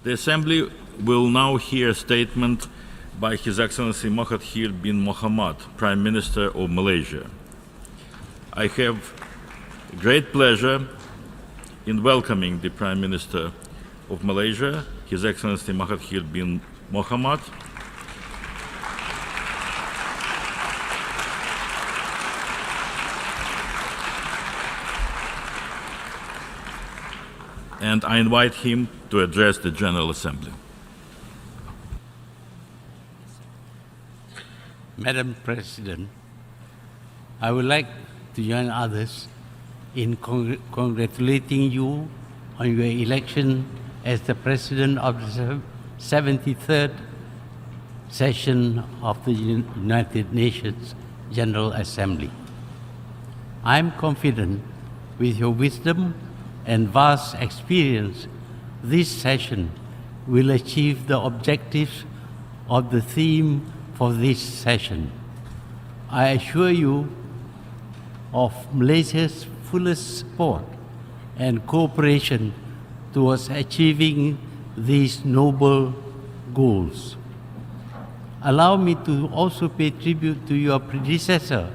The Assembly will now hear a statement by His Excellency Mahathir bin Mohamad, Prime Minister of Malaysia. I have great pleasure in welcoming the Prime Minister of Malaysia, His Excellency Mahathir bin Mohamad. And I invite him to address the General Assembly. Madam President, I would like to join others in congratulating you on your election as the President of the 73rd session of the United Nations General Assembly. I am confident with your wisdom and vast experience, this session will achieve the objectives of the theme for this session. I assure you of Malaysia's fullest support and cooperation towards achieving these noble goals. Allow me to also pay tribute to your predecessor,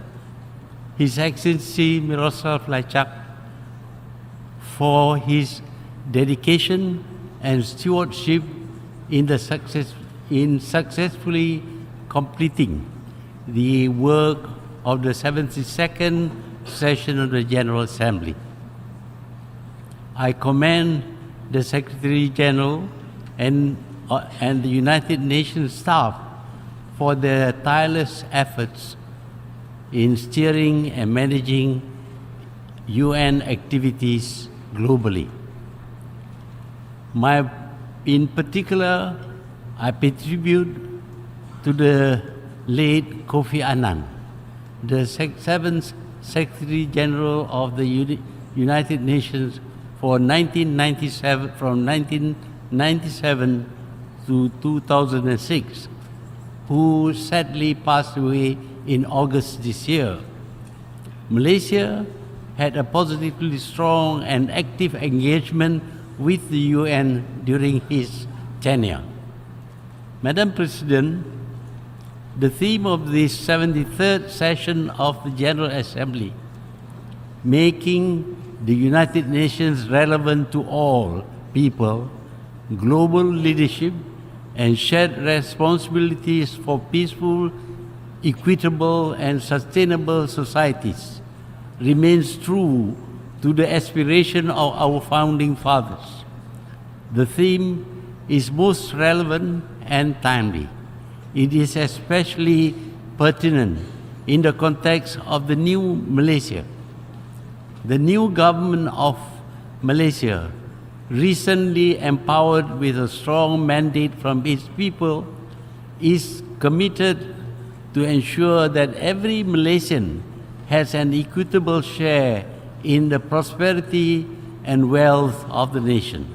His Excellency Miroslav Lajcak, for his dedication and stewardship in successfully completing the work of the 72nd session of the General Assembly. I commend the Secretary General and the United Nations staff for their tireless efforts in steering and managing UN activities globally. In particular, I pay tribute to the late Kofi Annan, the 7th Secretary General of the United Nations from 1997 to 2006, who sadly passed away in August this year. Malaysia had a positively strong and active engagement with the UN during his tenure. Madam President, the theme of this 73rd session of the General Assembly, making the United Nations relevant to all people, global leadership, and shared responsibilities for peaceful, equitable, and sustainable societies, remains true to the aspiration of our founding fathers. The theme is most relevant and timely. It is especially pertinent in the context of the new Malaysia. The new government of Malaysia, recently empowered with a strong mandate from its people, is committed to ensure that every Malaysian has an equitable share in the prosperity and wealth of the nation.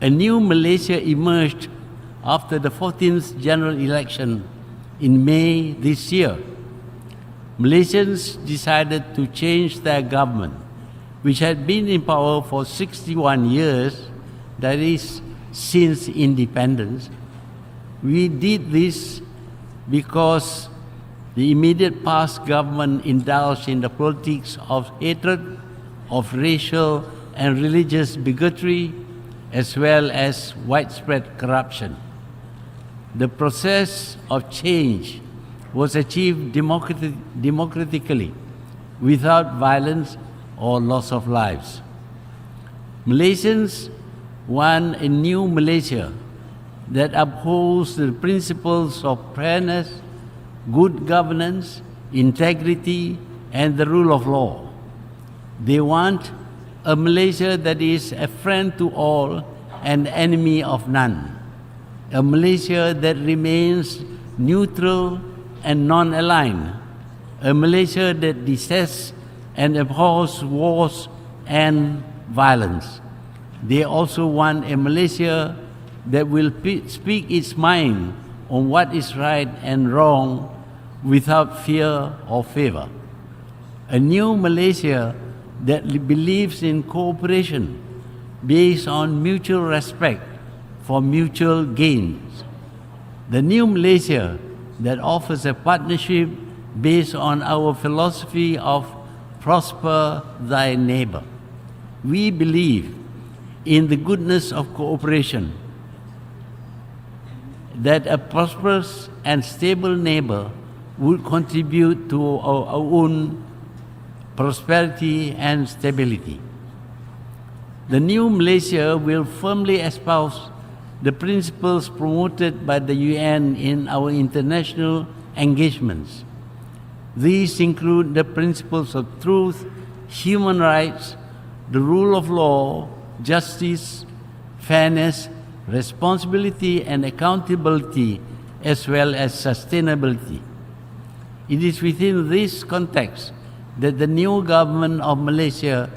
A new Malaysia emerged after the 14th general election in May this year. Malaysians decided to change their government, which had been in power for 61 years, that is, since independence. We did this because the immediate past government indulged in the politics of hatred, of racial and religious bigotry, as well as widespread corruption. The process of change was achieved democratically, without violence or loss of lives. Malaysians want a new Malaysia that upholds the principles of fairness, good governance, integrity, and the rule of law. They want a Malaysia that is a friend to all and enemy of none. A Malaysia that remains neutral and non-aligned. A Malaysia that detests and abhors wars and violence. They also want a Malaysia that will speak its mind on what is right and wrong without fear or favor. A new Malaysia that believes in cooperation based on mutual respect, for mutual gains. The new Malaysia that offers a partnership based on our philosophy of prosper thy neighbor. We believe in the goodness of cooperation, that a prosperous and stable neighbor would contribute to our own prosperity and stability. The new Malaysia will firmly espouse the principles promoted by the UN in our international engagements. These include the principles of truth, human rights, the rule of law, justice, fairness, responsibility and accountability, as well as sustainability. It is within this context that the new government of Malaysia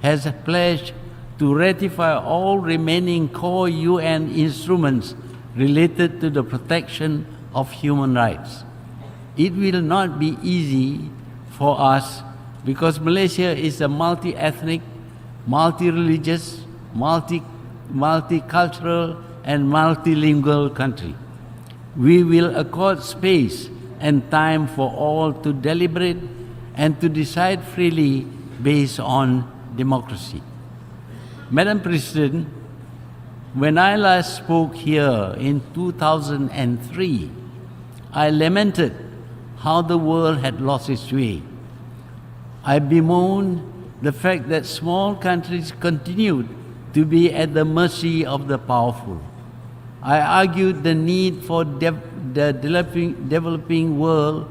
has pledged to ratify all remaining core UN instruments related to the protection of human rights. It will not be easy for us because Malaysia is a multi-ethnic, multi-religious, multicultural and multilingual country. We will accord space and time for all to deliberate and to decide freely based on democracy. Madam President, when I last spoke here in 2003, I lamented how the world had lost its way. I bemoaned the fact that small countries continued to be at the mercy of the powerful. I argued the need for the developing world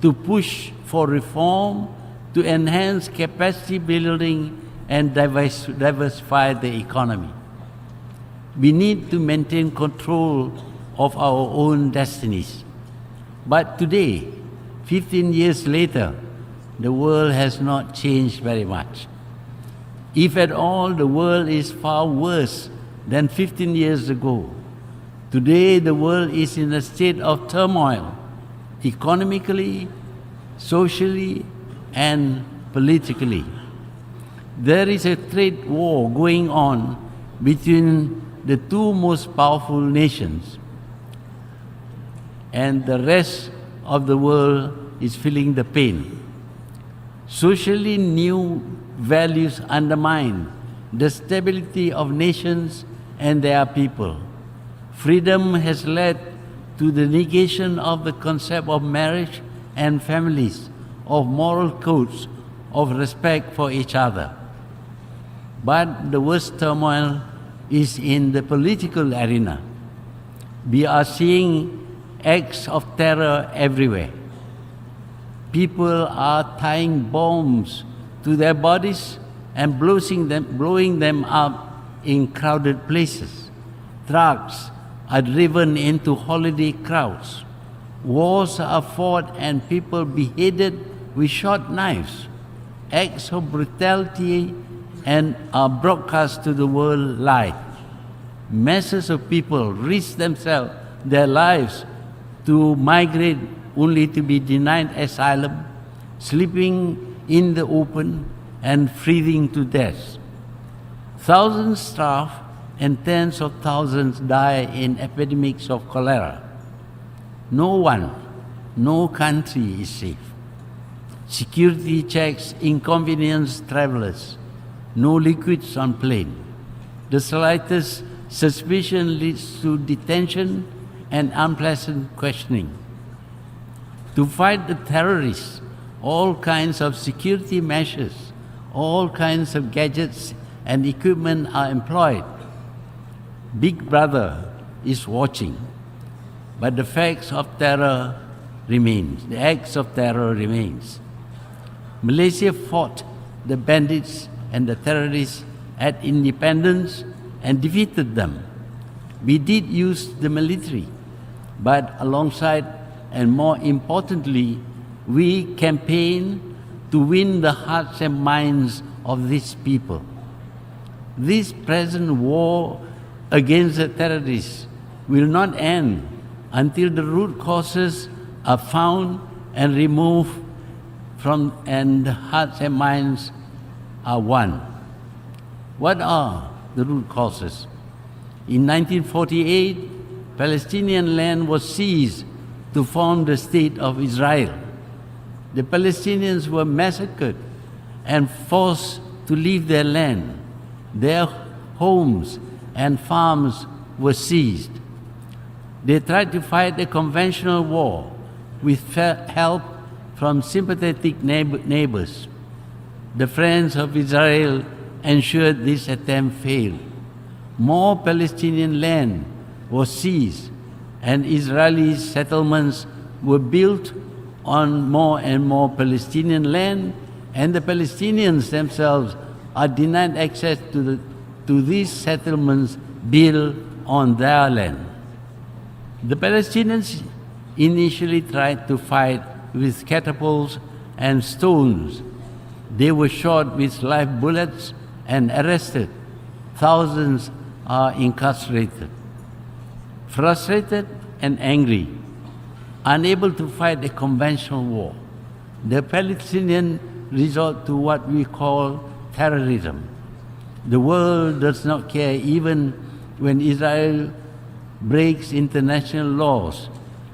to push for reform, to enhance capacity building and diversify the economy. We need to maintain control of our own destinies. But today, 15 years later, the world has not changed very much. If at all, the world is far worse than 15 years ago. Today, the world is in a state of turmoil, economically, socially, and politically. There is a trade war going on between the two most powerful nations, and the rest of the world is feeling the pain. Socially, new values undermine the stability of nations and their people. Freedom has led to the negation of the concept of marriage and families, of moral codes, of respect for each other. But the worst turmoil is in the political arena. We are seeing acts of terror everywhere. People are tying bombs to their bodies and blowing them up in crowded places. Trucks are driven into holiday crowds. Wars are fought and people beheaded with short knives. Acts of brutality and are broadcast to the world live. Masses of people risk their lives to migrate only to be denied asylum, sleeping in the open and freezing to death. Thousands starve and tens of thousands die in epidemics of cholera. No country is safe. Security checks inconvenience travelers. No liquids on plane. The slightest suspicion leads to detention and unpleasant questioning. To fight the terrorists, all kinds of security measures, all kinds of gadgets and equipment are employed. Big Brother is watching, but the acts of terror remains. Malaysia fought the bandits and the terrorists at independence and defeated them. We did use the military, but alongside and more importantly, we campaigned to win the hearts and minds of these people. This present war against the terrorists will not end until the root causes are found and removed and the hearts and minds are won. What are the root causes? In 1948, Palestinian land was seized to form the State of Israel. The Palestinians were massacred and forced to leave their land. Their homes and farms were seized. They tried to fight a conventional war with help from sympathetic neighbors. The friends of Israel ensured this attempt failed. More Palestinian land was seized, and Israeli settlements were built on more and more Palestinian land, and the Palestinians themselves are denied access to these settlements built on their land. The Palestinians initially tried to fight with catapults and stones. They were shot with live bullets and arrested. Thousands are incarcerated. Frustrated and angry, unable to fight a conventional war, the Palestinians resort to what we call terrorism. The world does not care even when Israel breaks international laws,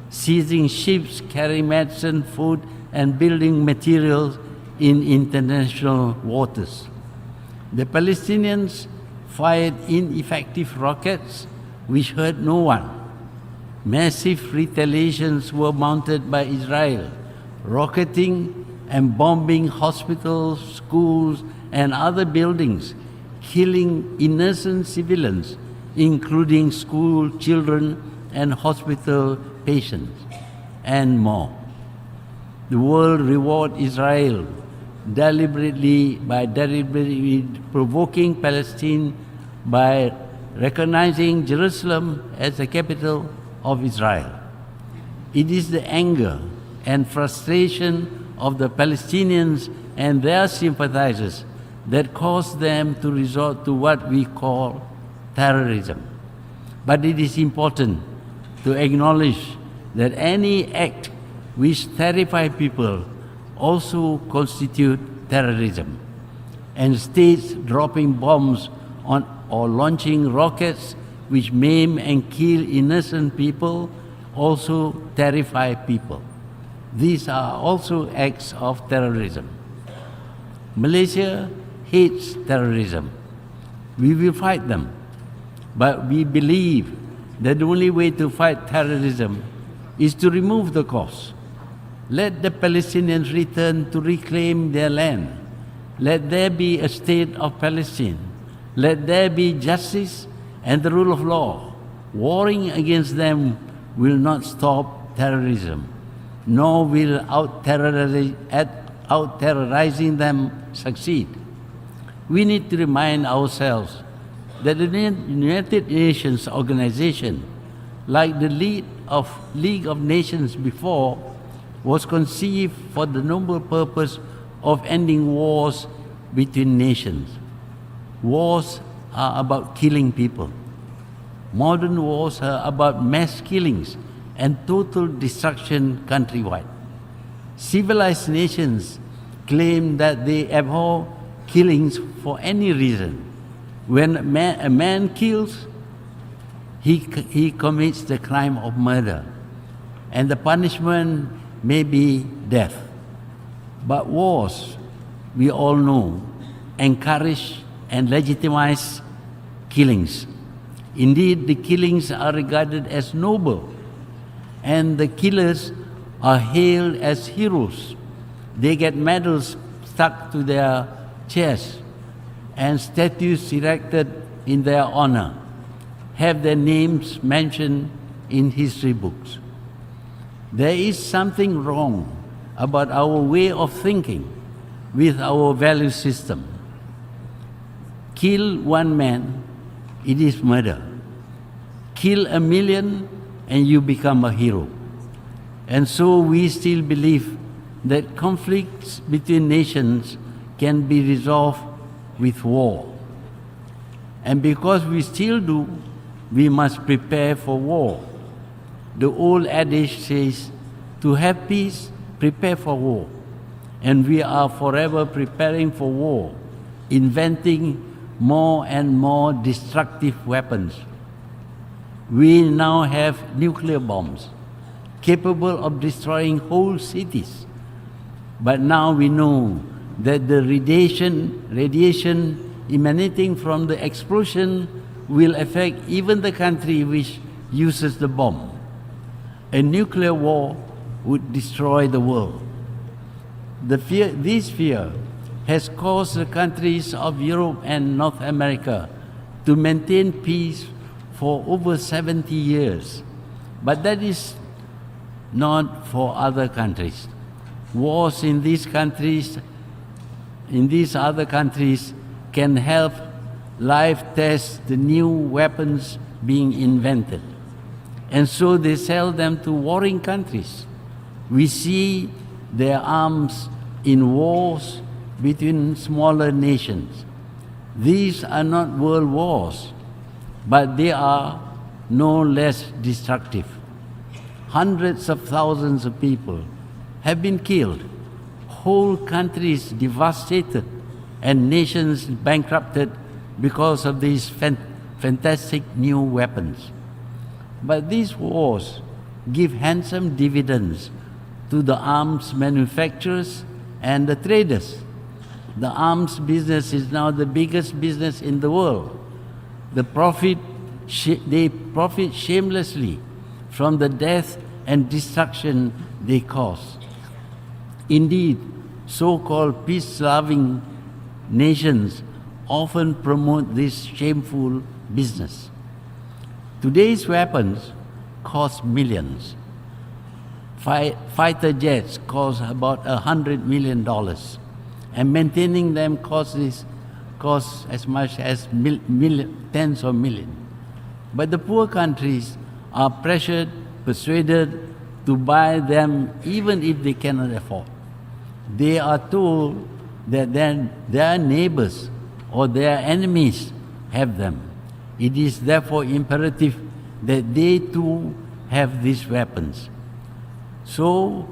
seizing ships carrying medicine, food, and building materials in international waters. The Palestinians fired ineffective rockets which hurt no one. Massive retaliations were mounted by Israel, rocketing and bombing hospitals, schools, and other buildings, killing innocent civilians, including school children and hospital patients, and more. The world rewarded Israel deliberately provoking Palestine by recognizing Jerusalem as the capital of Israel. It is the anger and frustration of the Palestinians and their sympathizers that caused them to resort to what we call terrorism. But it is important to acknowledge that any act which terrifies people also constitute terrorism, and states dropping bombs on or launching rockets which maim and kill innocent people also terrify people. These are also acts of terrorism. Malaysia hates terrorism. We will fight them, but we believe that the only way to fight terrorism is to remove the cause. Let the Palestinians return to reclaim their land. Let there be a state of Palestine. Let there be justice and the rule of law. Warring against them will not stop terrorism, nor will out-terrorizing them succeed. We need to remind ourselves that the United Nations organization, like the League of Nations before, was conceived for the noble purpose of ending wars between nations. Wars are about killing people. Modern wars are about mass killings and total destruction countrywide. Civilized nations claim that they abhor killings for any reason. When a man kills, he commits the crime of murder, and the punishment may be death. But wars, we all know, encourage and legitimize killings. Indeed, the killings are regarded as noble, and the killers are hailed as heroes. They get medals stuck to their chests and statues erected in their honor, have their names mentioned in history books. There is something wrong about our way of thinking with our value system. Kill one man, it is murder. Kill a million and you become a hero. And so we still believe that conflicts between nations can be resolved with war. And because we still do, we must prepare for war. The old adage says, to have peace, prepare for war. And we are forever preparing for war, inventing more and more destructive weapons. We now have nuclear bombs capable of destroying whole cities. But now we know that the radiation emanating from the explosion will affect even the country which uses the bomb. A nuclear war would destroy the world. This fear has caused the countries of Europe and North America to maintain peace for over 70 years. But that is not for other countries. Wars in these other countries can help live test the new weapons being invented. And so they sell them to warring countries. We see their arms in wars between smaller nations. These are not world wars, but they are no less destructive. Hundreds of thousands of people have been killed, whole countries devastated, and nations bankrupted because of these fantastic new weapons. But these wars give handsome dividends to the arms manufacturers and the traders. The arms business is now the biggest business in the world. They profit shamelessly from the death and destruction they cause. Indeed, so-called peace-loving nations often promote this shameful business. Today's weapons cost millions. Fighter jets cost about $100 million, and maintaining them costs as much as tens of millions. But the poor countries are persuaded to buy them even if they cannot afford. They are told that their neighbors or their enemies have them. It is therefore imperative that they too have these weapons. So,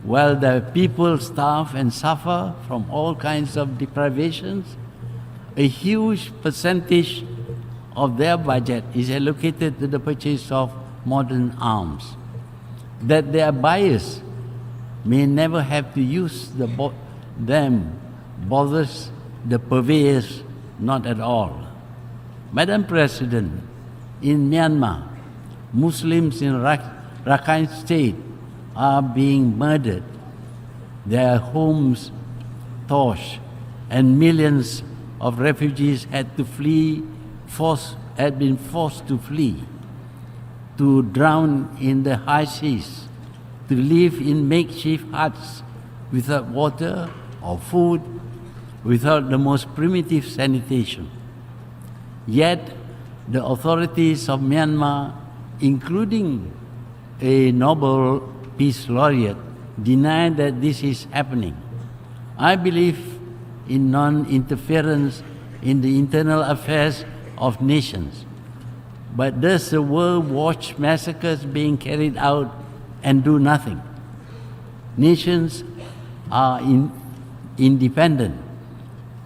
while the people starve and suffer from all kinds of deprivations, a huge percentage of their budget is allocated to the purchase of modern arms. That their buyers may never have to use them bothers the purveyors not at all. Madam President, in Myanmar, Muslims in Rakhine State are being murdered, their homes torched, and millions of refugees had been forced to flee, to drown in the high seas, to live in makeshift huts without water or food, without the most primitive sanitation. Yet, the authorities of Myanmar, including a Nobel Peace Laureate, deny that this is happening. I believe in non-interference in the internal affairs of nations. But does the world watch massacres being carried out and do nothing? Nations are independent.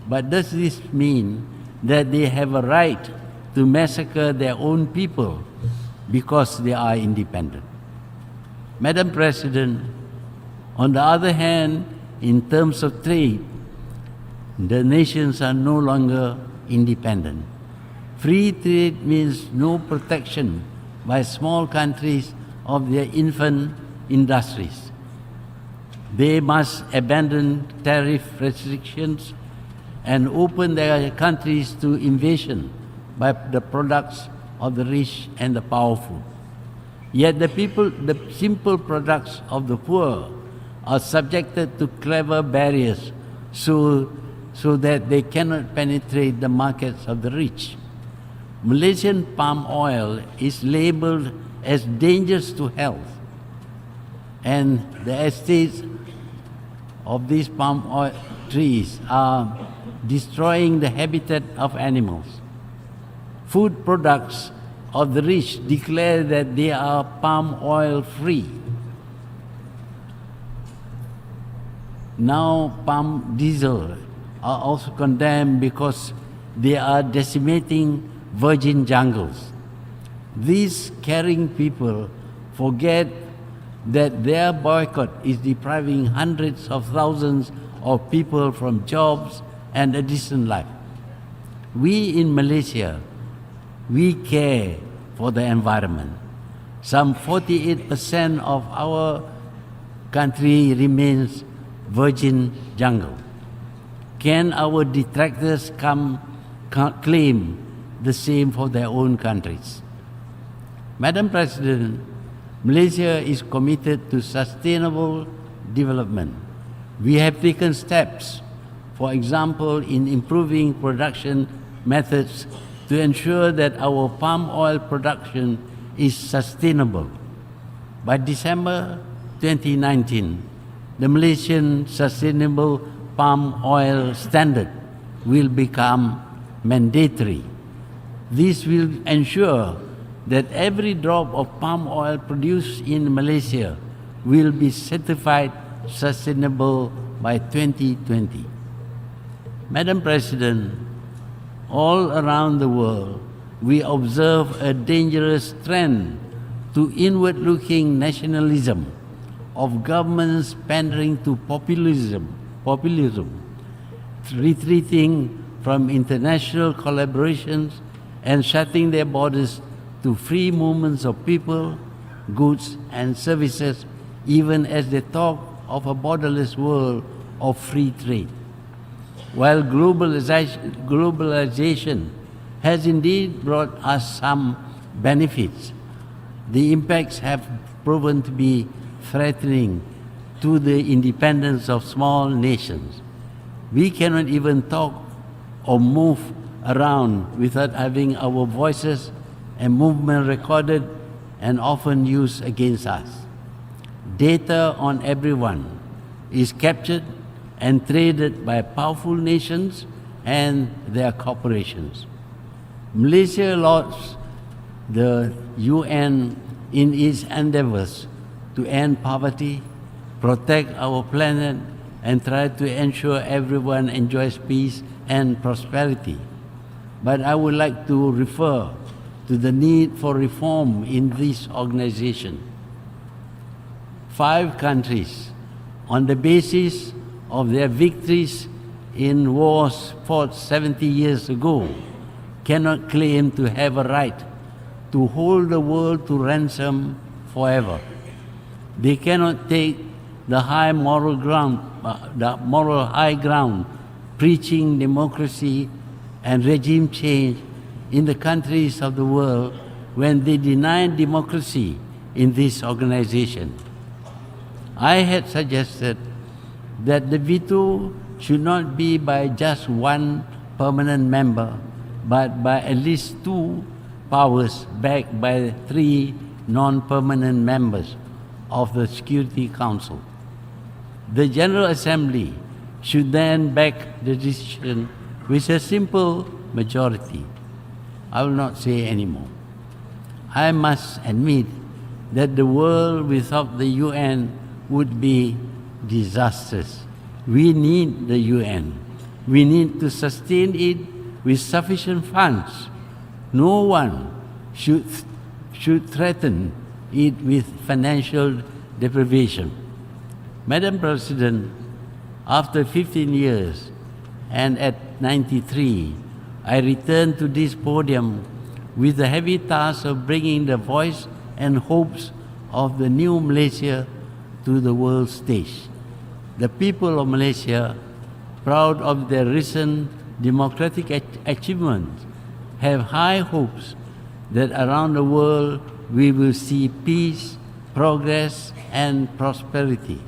But does this mean that they have a right to massacre their own people because they are independent? Madam President, on the other hand, in terms of trade, the nations are no longer independent. Free trade means no protection by small countries of their infant industries. They must abandon tariff restrictions and open their countries to invasion by the products of the rich and the powerful. Yet the simple products of the poor are subjected to clever barriers so that they cannot penetrate the markets of the rich. Malaysian palm oil is labeled as dangerous to health, and the estates of these palm oil trees are destroying the habitat of animals. Food products of the rich declare that they are palm oil free. Now palm diesel are also condemned because they are decimating virgin jungles. These caring people forget that their boycott is depriving hundreds of thousands of people from jobs and a decent life. We in Malaysia, we care for the environment. Some 48% of our country remains virgin jungle. Can our detractors claim the same for their own countries? Madam President, Malaysia is committed to sustainable development. We have taken steps, for example, in improving production methods to ensure that our palm oil production is sustainable. By December 2019, the Malaysian Sustainable Palm Oil Standard will become mandatory. This will ensure that every drop of palm oil produced in Malaysia will be certified sustainable by 2020. Madam President, all around the world, we observe a dangerous trend to inward-looking nationalism of governments pandering to populism, retreating from international collaborations and shutting their borders to free movements of people, goods and services, even as they talk of a borderless world of free trade. While globalization has indeed brought us some benefits, the impacts have proven to be threatening to the independence of small nations. We cannot even talk or move around without having our voices and movement recorded and often used against us. Data on everyone is captured and traded by powerful nations and their corporations. Malaysia lauds the UN in its endeavors to end poverty, protect our planet, and try to ensure everyone enjoys peace and prosperity. But I would like to refer to the need for reform in this organization. 5 countries, on the basis of their victories in wars fought 70 years ago, cannot claim to have a right to hold the world to ransom forever. They cannot take the moral high ground, preaching democracy and regime change in the countries of the world when they deny democracy in this organization. I had suggested that the veto should not be by just one permanent member, but by at least 2 powers backed by 3 non-permanent members of the Security Council. The General Assembly should then back the decision with a simple majority. I will not say any more. I must admit that the world without the UN would be disastrous. We need the UN. We need to sustain it with sufficient funds. No one should threaten it with financial deprivation. Madam President, after 15 years and at 93, I returned to this podium with the heavy task of bringing the voice and hopes of the new Malaysia to the world stage. The people of Malaysia, proud of their recent democratic achievements, have high hopes that around the world we will see peace, progress, and prosperity.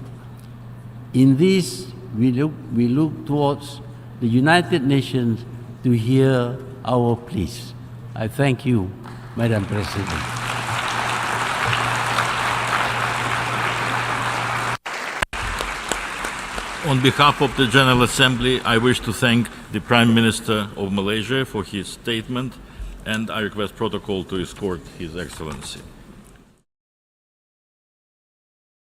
In this, we look towards the United Nations to hear our pleas. I thank you, Madam President. On behalf of the General Assembly, I wish to thank the Prime Minister of Malaysia for his statement, and I request protocol to escort His Excellency.